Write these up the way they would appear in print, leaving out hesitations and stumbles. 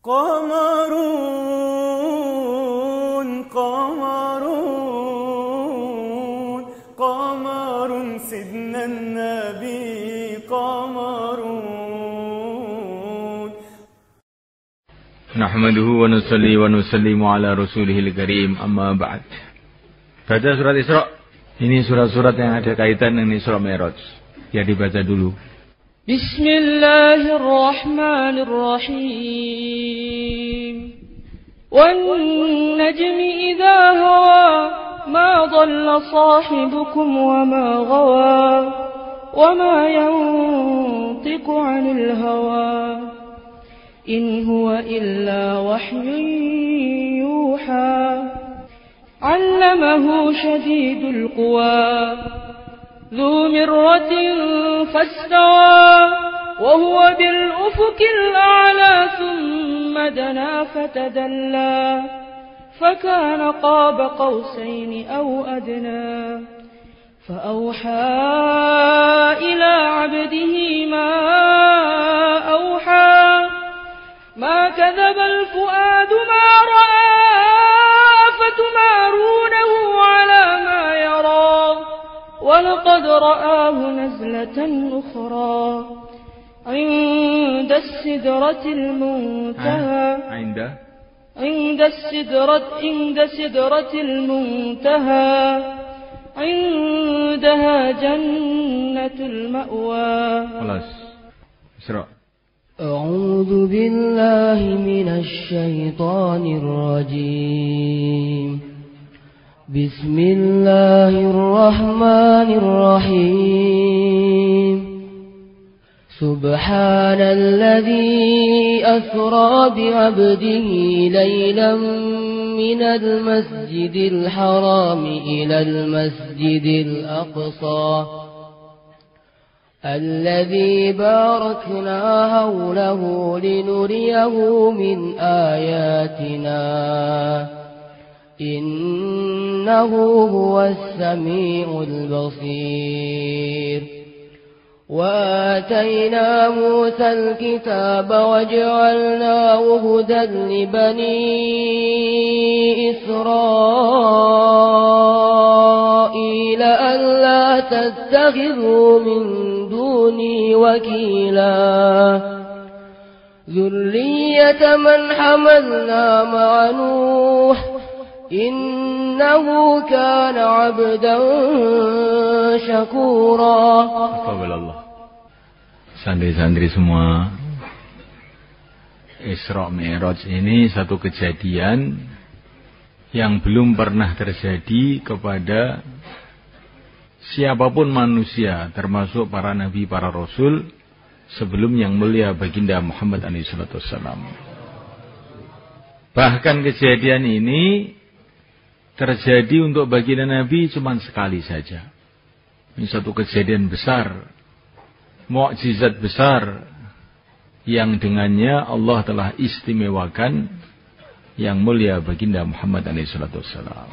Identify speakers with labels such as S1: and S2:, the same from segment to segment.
S1: قمرون قمرون قمر سيدنا النبي قمرون
S2: نحمده ونصلي ونسلم على رسوله الكريم أما بعد. Baca surat Isra. Ini surat-surat yang ada kaitan dengan Isra Mi'raj. Ya, dibaca dulu.
S3: Bismillahirrahmanirrahim. وَالنَّجْمِ إِذَا هَوَى مَا ضَلَّ صَاحِبُكُمْ وَمَا غَوَى وَمَا يَنطِقُ عَنِ الْهَوَى إِنْ هُوَ إِلَّا وَحْيٌ يُوحَى عَلَّمَهُ شَدِيدُ الْقُوَى ذُو مِرَّةٍ فَاسْتَوَى وَهُوَ بِالْأُفُقِ الْأَعْلَى ثُمَّ دَنَا فَتَدَلَّى فَكَانَ قَابَ قَوْسَيْنِ أَوْ أَدْنَى فَأَوْحَى إِلَى عَبْدِهِ مَا أَوْحَى مَا كَذَبَ الْفُؤَادُ مَا رَأَى أَفَتُمَارُونَهُ عَلَى مَا يَرَى وَلَقَدْ رَآهُ نَزْلَةً أُخْرَى عند السدرة المنتهى عند سدرة المنتهى عندها جنة المأوى.
S2: خلاص. اسرع.
S4: أعوذ بالله من الشيطان الرجيم. بسم الله الرحمن الرحيم. سبحان الذي أسرى بعبده ليلا من المسجد الحرام إلى المسجد الأقصى الذي باركنا حوله لنريه من آياتنا إنه هو السميع البصير. وآتينا موسى الكتاب وجعلناه هدى لبني إسرائيل ألا تتخذوا من دوني وكيلا ذرية من حملنا مع نوح إنه كان عبدا شكورا.
S2: Santri-santri semua, Isra Mi'raj ini satu kejadian yang belum pernah terjadi kepada siapapun manusia, termasuk para nabi, para rasul sebelum yang mulia baginda Muhammad SAW. Bahkan kejadian ini terjadi untuk baginda Nabi cuma sekali saja. Ini satu kejadian besar, mukjizat besar yang dengannya Allah telah istimewakan yang mulia baginda Muhammad SAW.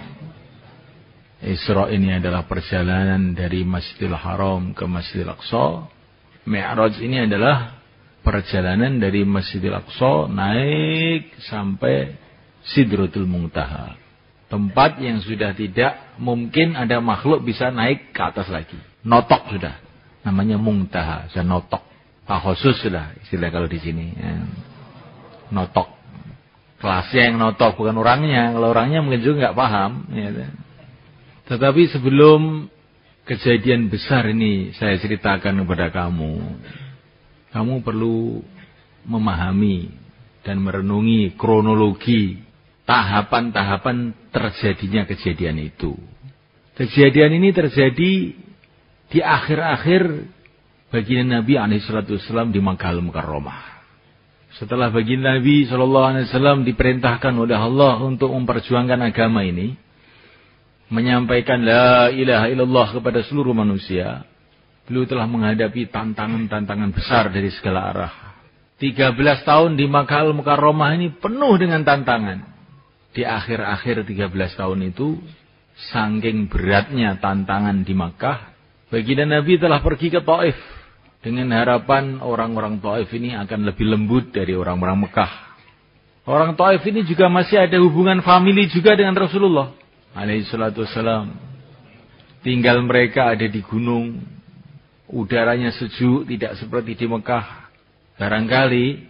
S2: Isra ini adalah perjalanan dari Masjidil Haram ke Masjidil Aqsa. Mi'raj ini adalah perjalanan dari Masjidil Aqsa naik sampai Sidratul Muntaha. Tempat yang sudah tidak mungkin ada makhluk bisa naik ke atas lagi. Notok sudah. Namanya Muntaha, sudah notok. Khusus sudah istilah kalau di sini. Ya. Notok. Kelasnya yang notok, bukan orangnya. Kalau orangnya mungkin juga nggak paham. Ya. Tetapi sebelum kejadian besar ini saya ceritakan kepada kamu, kamu perlu memahami dan merenungi kronologi tahapan-tahapan terjadinya kejadian itu. Kejadian ini terjadi di akhir-akhir baginda Nabi SAW di Makkah Al-Mukarramah. Setelah baginda Nabi SAW diperintahkan oleh Allah untuk memperjuangkan agama ini, menyampaikan la ilaha illallah kepada seluruh manusia, beliau telah menghadapi tantangan-tantangan besar dari segala arah. 13 tahun di Makkah Al-Mukarramah ini penuh dengan tantangan. Di akhir-akhir 13 tahun itu, saking beratnya tantangan di Makkah, baginda Nabi telah pergi ke Taif dengan harapan orang-orang Taif ini akan lebih lembut dari orang-orang Mekah. Orang Taif ini juga masih ada hubungan famili juga dengan Rasulullah alaihi salatu wassalam. Tinggal mereka ada di gunung, udaranya sejuk, tidak seperti di Mekah. Barangkali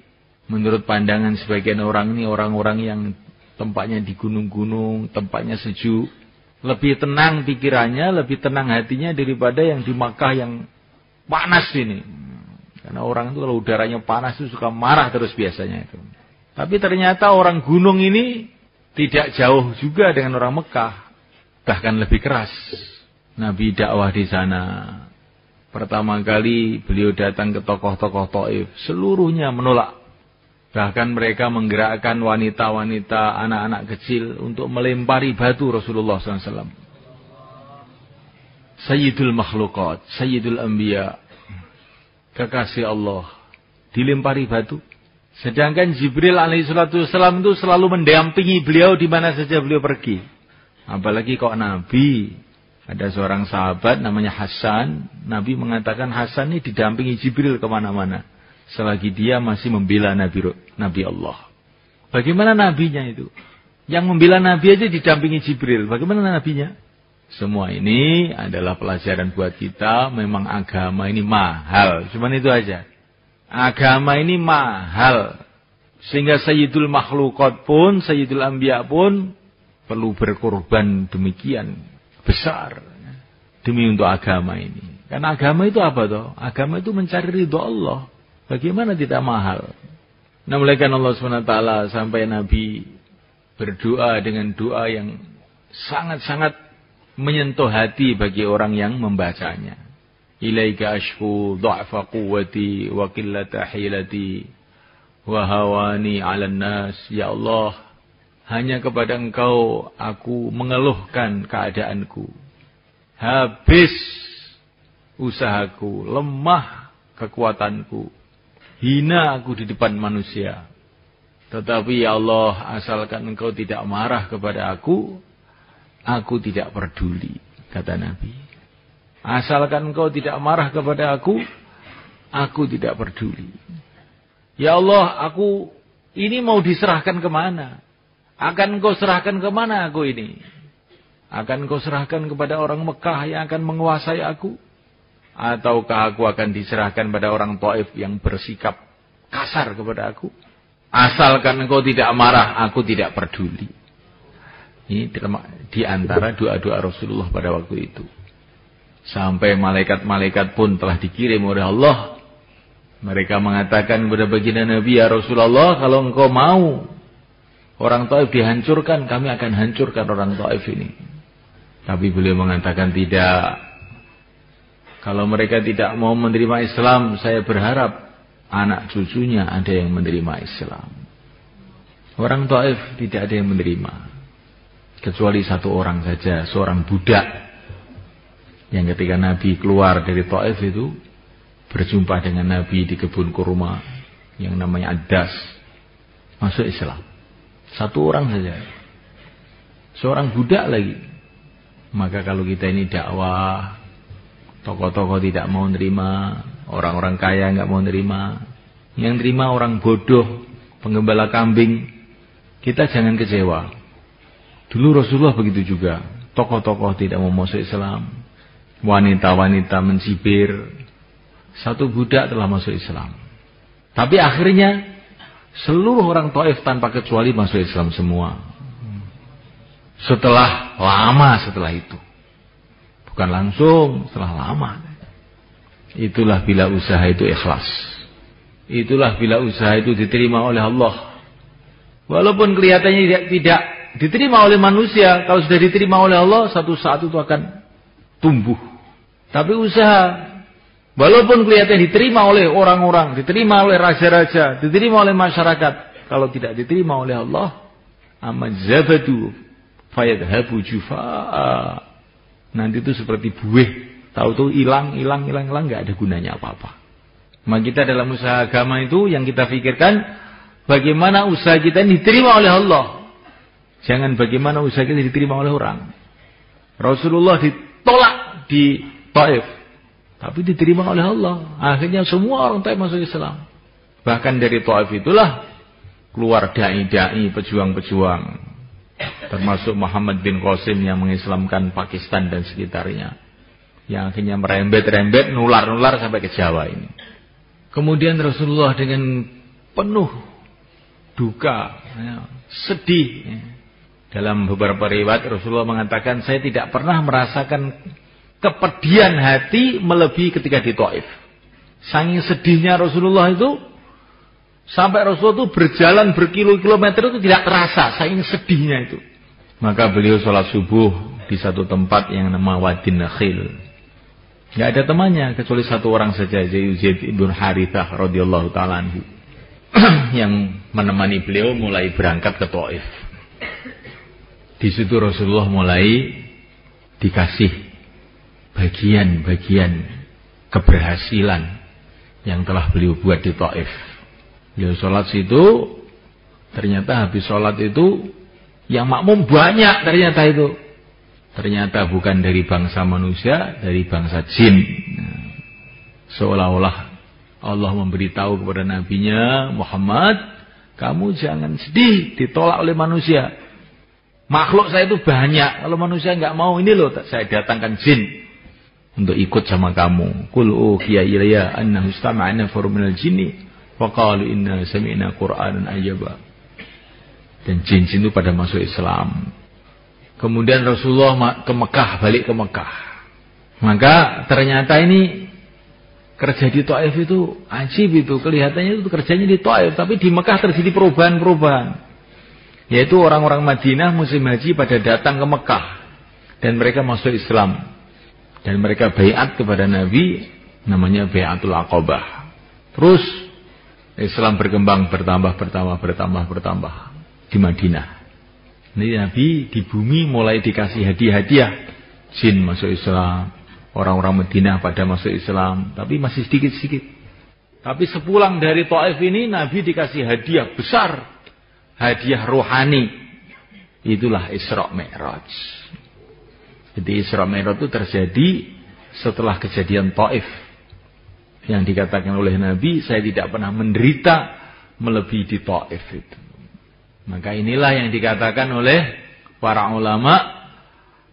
S2: menurut pandangan sebagian orang ini, orang-orang yang tempatnya di gunung-gunung, tempatnya sejuk, lebih tenang pikirannya, lebih tenang hatinya daripada yang di Mekah yang panas ini. Karena orang itu kalau udaranya panas itu suka marah terus biasanya itu. Tapi ternyata orang gunung ini tidak jauh juga dengan orang Mekah. Bahkan lebih keras. Nabi dakwah di sana. Pertama kali beliau datang ke tokoh-tokoh Taif. Seluruhnya menolak. Bahkan mereka menggerakkan wanita-wanita, anak-anak kecil untuk melempari batu Rasulullah SAW. Sayyidul makhlukat, Sayyidul anbiya, kekasih Allah, dilempari batu. Sedangkan Jibril alaihissalam itu selalu mendampingi beliau di mana saja beliau pergi. Apalagi kok Nabi, ada seorang sahabat namanya Hasan, Nabi mengatakan Hasan ini didampingi Jibril kemana-mana. Selagi dia masih membela Nabi Allah. Bagaimana nabinya itu? Yang membela Nabi aja didampingi Jibril. Bagaimana nabinya? Semua ini adalah pelajaran buat kita. Memang agama ini mahal. Cuman itu aja. Agama ini mahal. Sehingga Sayyidul Makhlukat pun, Sayyidul Anbiya pun perlu berkorban demikian besar. Demi untuk agama ini. Karena agama itu apa toh? Agama itu mencari ridho Allah. Bagaimana tidak mahal? Nah, mulaikan Allah SWT sampai Nabi berdoa dengan doa yang sangat-sangat menyentuh hati bagi orang yang membacanya. Ilaika ashku dha'fa quwwati wa qillata hilati wa hawani 'alan nas. Ya Allah, hanya kepada Engkau aku mengeluhkan keadaanku. Habis usahaku, lemah kekuatanku. Hina aku di depan manusia. Tetapi ya Allah, asalkan Engkau tidak marah kepada aku tidak peduli, kata Nabi. Asalkan Engkau tidak marah kepada aku tidak peduli. Ya Allah, aku ini mau diserahkan kemana? Akan Engkau serahkan kemana aku ini? Akan Engkau serahkan kepada orang Mekah yang akan menguasai aku? Ataukah aku akan diserahkan pada orang Taif yang bersikap kasar kepada aku? Asalkan Engkau tidak marah, aku tidak peduli. Ini di antara doa-doa Rasulullah pada waktu itu. Sampai malaikat-malaikat pun telah dikirim oleh Allah. Mereka mengatakan kepada baginda Nabi, ya Rasulullah, kalau Engkau mau orang Taif dihancurkan, kami akan hancurkan orang Taif ini. Tapi beliau mengatakan tidak. Kalau mereka tidak mau menerima Islam, saya berharap anak cucunya ada yang menerima Islam. Orang Taif tidak ada yang menerima. Kecuali satu orang saja, seorang budak. Yang ketika Nabi keluar dari Taif itu, berjumpa dengan Nabi di kebun kurma yang namanya Ad-Das. Masuk Islam. Satu orang saja. Seorang budak lagi. Maka kalau kita ini dakwah, tokoh-tokoh tidak mau nerima, orang-orang kaya nggak mau nerima, yang terima orang bodoh, penggembala kambing, kita jangan kecewa. Dulu Rasulullah begitu juga, tokoh-tokoh tidak mau masuk Islam, wanita-wanita mencibir, satu budak telah masuk Islam. Tapi akhirnya seluruh orang Taif tanpa kecuali masuk Islam semua. Setelah itu. Bukan langsung, setelah lama. Itulah bila usaha itu ikhlas. Itulah bila usaha itu diterima oleh Allah. Walaupun kelihatannya tidak diterima oleh manusia, kalau sudah diterima oleh Allah, satu saat itu akan tumbuh. Tapi usaha, walaupun kelihatannya diterima oleh orang-orang, diterima oleh raja-raja, diterima oleh masyarakat, kalau tidak diterima oleh Allah, amazabadu fayadhabu jufa'a. Nanti itu seperti buih, tahu-tahu hilang, nggak ada gunanya apa-apa. Maka kita dalam usaha agama itu yang kita pikirkan bagaimana usaha kita diterima oleh Allah. Jangan bagaimana usaha kita diterima oleh orang. Rasulullah ditolak di Taif, tapi diterima oleh Allah. Akhirnya semua orang Taif masuk Islam. Bahkan dari Taif itulah keluar dai-dai, pejuang-pejuang, termasuk Muhammad bin Qasim yang mengislamkan Pakistan dan sekitarnya, yang akhirnya merembet-rembet, nular-nular sampai ke Jawa ini. Kemudian Rasulullah dengan penuh duka, sedih. Dalam beberapa riwayat Rasulullah mengatakan, saya tidak pernah merasakan kepedihan hati melebihi ketika di Taif. Saking sedihnya Rasulullah itu, sampai Rasulullah itu berjalan berkilo-kilometer itu tidak terasa, saking sedihnya itu. Maka beliau sholat subuh di satu tempat yang nama Wadin Nakhil. Tidak ada temannya kecuali satu orang saja, Zaid ibn Harithah radhiyallahu ta'ala anhu, yang menemani beliau mulai berangkat ke Taif. Di situ Rasulullah mulai dikasih bagian-bagian keberhasilan yang telah beliau buat di Taif. Beliau sholat situ, ternyata habis sholat itu yang makmum banyak ternyata itu. Ternyata bukan dari bangsa manusia, dari bangsa jin. Seolah-olah Allah memberitahu kepada nabinya Muhammad, kamu jangan sedih ditolak oleh manusia. Makhluk saya itu banyak. Kalau manusia enggak mau, ini loh saya datangkan jin untuk ikut sama kamu. Qul uhiya ilayya annahu istama'a nafarun minal jinni wa qalu inna sami'na qur'anan ajaba. Dan jin-jin itu pada masuk Islam. Kemudian Rasulullah ke Mekah, balik ke Mekah. Maka ternyata ini kerja di Taif itu ajib itu. Kelihatannya itu kerjanya di Taif, tapi di Mekah terjadi perubahan-perubahan. Yaitu orang-orang Madinah musim haji pada datang ke Mekah. Dan mereka masuk Islam. Dan mereka baiat kepada Nabi, namanya Baiatul Aqabah. Terus Islam berkembang, bertambah di Madinah. Ini Nabi di bumi mulai dikasih hadiah-hadiah. Jin masuk Islam, orang-orang Madinah pada masuk Islam, tapi masih sedikit-sedikit. Tapi sepulang dari Taif ini Nabi dikasih hadiah besar, hadiah rohani. Itulah Isra Mi'raj. Jadi Isra Mi'raj itu terjadi setelah kejadian Taif. Yang dikatakan oleh Nabi, saya tidak pernah menderita melebihi di Taif itu. Maka inilah yang dikatakan oleh para ulama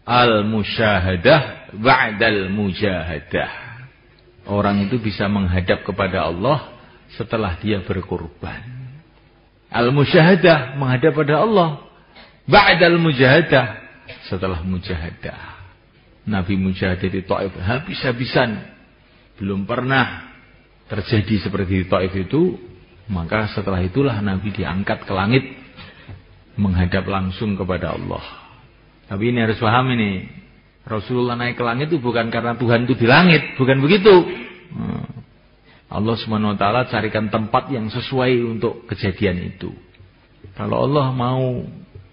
S2: al-musyahadah ba'dal mujahadah. Orang itu bisa menghadap kepada Allah setelah dia berkorban. Al-musyahadah menghadap pada Allah, ba'dal mujahadah setelah mujahadah. Nabi mujahadah di Taif habis-habisan, belum pernah terjadi seperti di Taif itu. Maka setelah itulah Nabi diangkat ke langit, menghadap langsung kepada Allah. Tapi ini harus paham ini, Rasulullah naik ke langit itu bukan karena Tuhan itu di langit, bukan begitu. Allah SWT carikan tempat yang sesuai untuk kejadian itu. Kalau Allah mau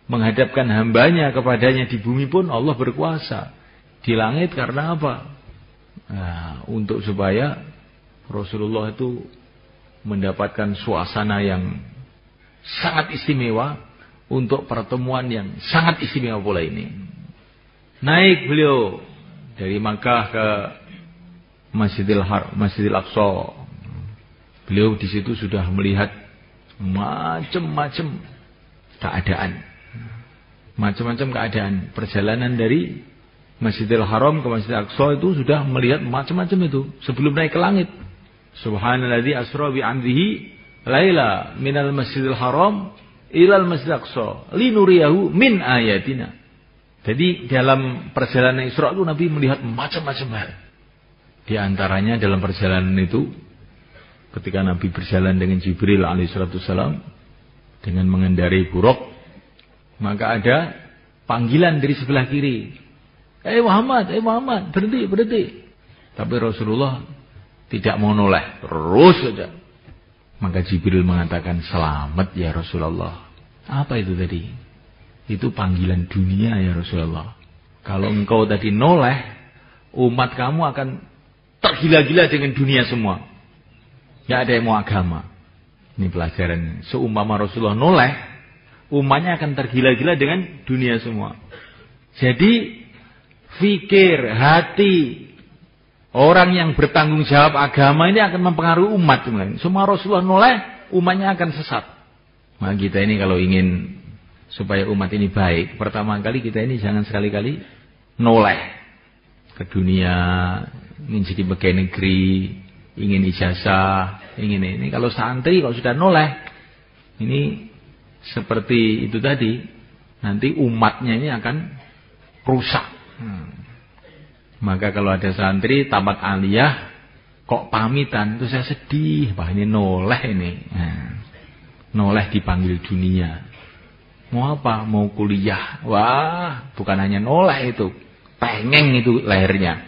S2: menghadapkan hambanya kepadanya di bumi pun Allah berkuasa. Di langit karena apa? Nah, untuk supaya Rasulullah itu mendapatkan suasana yang sangat istimewa untuk pertemuan yang sangat istimewa pula ini. Naik beliau dari Makkah ke Masjidil Aqsa. Beliau di situ sudah melihat macam-macam keadaan. Macam-macam keadaan. Perjalanan dari Masjidil Haram ke Masjidil Aqsa itu sudah melihat macam-macam itu sebelum naik ke langit. Subhanalladzi asra bi 'abdihi laila minal Masjidil Haram ilal Masjidil Aqsa linuriyahu min ayatina. Jadi dalam perjalanan Isra itu Nabi melihat macam-macam hal. Di antaranya dalam perjalanan itu ketika Nabi berjalan dengan Jibril alaihissalam dengan mengendarai buruk, maka ada panggilan dari sebelah kiri. Muhammad, berhenti. Tapi Rasulullah tidak mau noleh, terus saja. Maka Jibril mengatakan, selamat ya Rasulullah. Apa itu tadi? Itu panggilan dunia ya Rasulullah. Kalau engkau tadi noleh, umat kamu akan tergila-gila dengan dunia semua. Tidak ada yang mau agama. Ini pelajaran. Seumpama Rasulullah noleh, umatnya akan tergila-gila dengan dunia semua. Jadi, fikir, hati orang yang bertanggung jawab agama ini akan mempengaruhi umat. Semua Rasulullah noleh, umatnya akan sesat. Maka kita ini kalau ingin supaya umat ini baik, pertama kali kita ini jangan sekali-kali noleh ke dunia, ingin jadi pegawai negeri, ingin ijazah, ingin ini. Kalau santri kalau sudah noleh, ini seperti itu tadi, nanti umatnya ini akan rusak. Maka kalau ada santri tamat aliyah kok pamitan, itu saya sedih, wah ini noleh ini. Noleh dipanggil dunia. Mau apa? Mau kuliah. Wah, bukan hanya noleh itu, pengeng itu lehernya.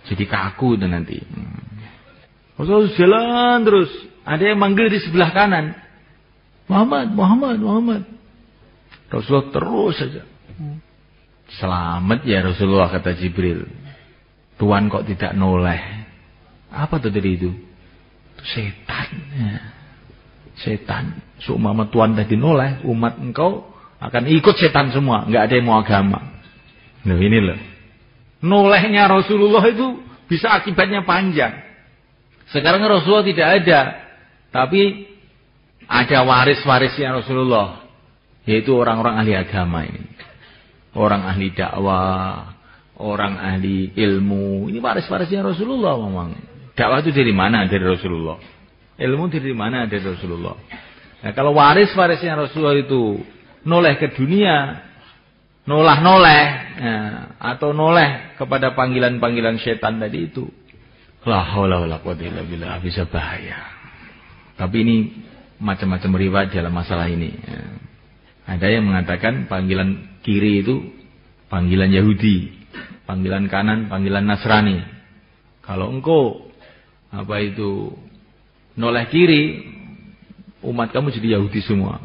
S2: Jadi kaku itu nanti. Rasulullah jalan terus, ada yang manggil di sebelah kanan. Muhammad, Muhammad, Muhammad. Rasulullah terus saja. Selamat ya Rasulullah, kata Jibril. Tuhan kok tidak noleh. Apa tadi itu? Setan. Ya. Setan. Seumpama Tuhan tadi noleh, umat engkau akan ikut setan semua. Enggak ada yang mau agama. Nah ini loh. Nolehnya Rasulullah itu bisa akibatnya panjang. Sekarang Rasulullah tidak ada. Tapi ada waris-warisnya Rasulullah. Yaitu orang-orang ahli agama ini. Orang ahli dakwah. Orang ahli ilmu. Ini waris-warisnya Rasulullah memang. Dakwah itu dari mana? Dari Rasulullah. Ilmu dari mana? Dari Rasulullah. Nah, kalau waris-warisnya Rasulullah itu noleh ke dunia, noleh, atau noleh kepada panggilan-panggilan setan tadi itu, la haula wala quwwata illa billah, bisa bahaya. Tapi ini macam-macam riwayat dalam masalah ini. Ada yang mengatakan panggilan kiri itu panggilan Yahudi, panggilan kanan panggilan Nasrani. Kalau engkau noleh kiri, umat kamu jadi Yahudi semua.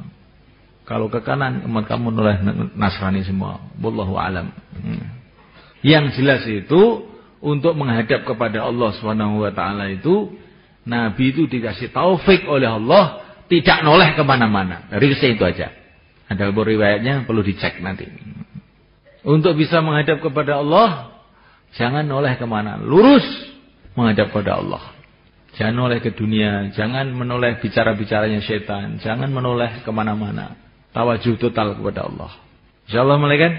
S2: Kalau ke kanan, umat kamu noleh Nasrani semua. Wallahu alam. Yang jelas itu untuk menghadap kepada Allah Subhanahu wa taala itu, Nabi itu dikasih taufik oleh Allah tidak noleh kemana-mana. Ringse itu aja. Ada riwayatnya perlu dicek nanti. Untuk bisa menghadap kepada Allah, jangan noleh kemana, lurus menghadap kepada Allah. Jangan menoleh ke dunia, jangan menoleh bicara-bicaranya setan, jangan menoleh kemana-mana. Tawajuh total kepada Allah. InsyaAllah mulai kan?